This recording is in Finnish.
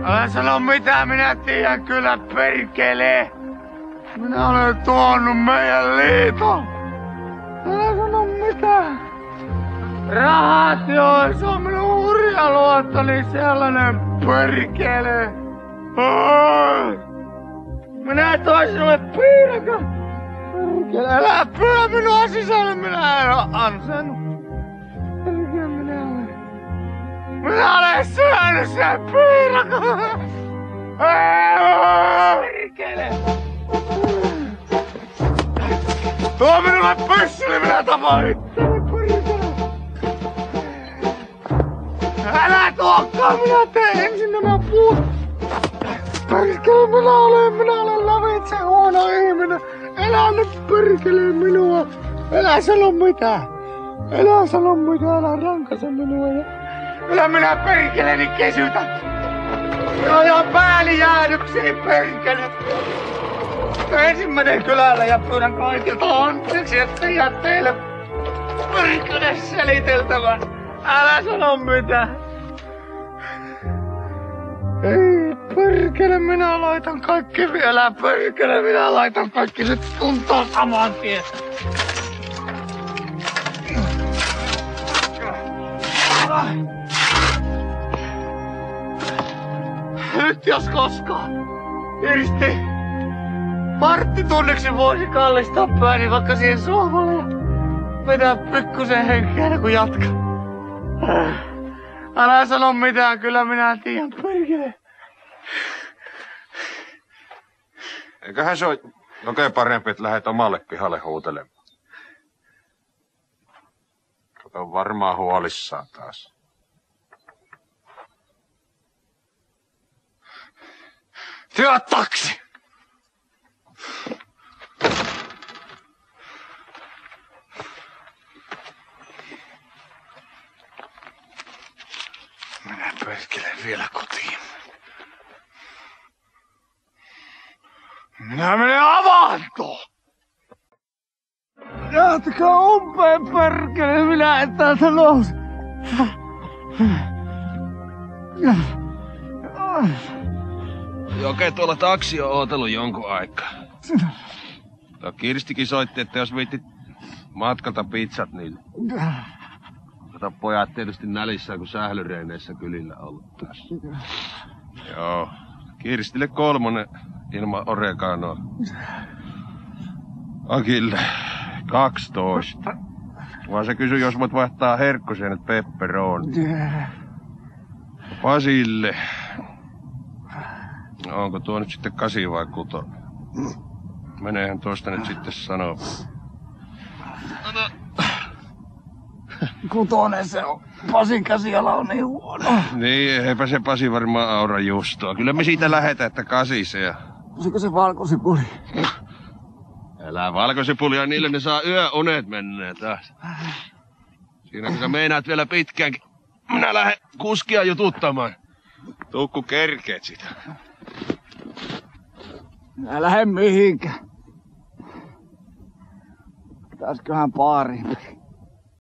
Älä sano mitä, minä tiedän kyllä perkele. Minä olen tuonut meidän liiton. Älä sano mitä. Rahat joo, se on minun hurja luottoni sellainen perkele. Minä toin sinulle piirakan. Perkele, älä pyö minua sisälle, minä en oo ansainnut. Perkele, minä olen syönyt sen piirakan. Perkele. Tuo minulle pyssyli, minä tapaan itseäni, perkele. Älä tuokkaan, minä teen ensin nämä puut. Perkele, minä olen lävitse huono ihminen. Älä nyt perkele minua. Älä sano mitään. Älä sano mitään, älä rankase minua. Älä minä perkeleeni kesytä. Minä ajan päällejäädyksiin perkele. Ensimmäinen kylällä ja pyydän kaikilta anteeksi, että jää teille perkele seliteltävän. Älä sano mitään. Ei perkele, minä laitan kaikki vielä. Perkele, minä laitan kaikki nyt kuntoon saman tien. Nyt jos koskaan. Kirsti. Varttitunneksi voisi kallistaa pääni vaikka siihen sohvalle ja vetää pikkusen henkeä kun jatkaa. Älä sano mitään, kyllä minä tiedän, perkele. Eiköhän se ole oikein parempi, että lähdet omalle pihalle huutelemaan. On varmaan huolissaan taas. Työ taksi! Minä perkelen vielä kotiin. Minä menen avantoon! Jatkaa umpeen perkele, minä en täältä nouse. Okei, tuolla taksi on ootellut jonkun aikaa. Tuo Kirstikin soitti, että jos viittit matkalta pizzat, niin... Kato, pojat tietysti nälissään, kun sählyreineissä kylillä ollut taas. Joo, Kirstille 3 ilman oreganoa. Akille 12. Vaan se kysyi, jos voit vaihtaa herkkosienet pepperoni. Pasille. Onko tuo nyt sitten 8 vai 6? Meneehän tuosta nyt sitten sanoo. 6 se on. Pasin käsiala on niin huono. Niin, eipä se Pasi varmaan aura justoa. Kyllä me siitä lähetään, että 8 ja... Olisiko se valkosipuli? Älä valkosipulia, niille ne saa yöunet mennä taas. Siinä kun sä meinaat vielä pitkäänkin, minä lähden kuskia jututtamaan. Tuu kun kerkeet sitä. Minä lähden mihinkään. Pitäisköhän baariin.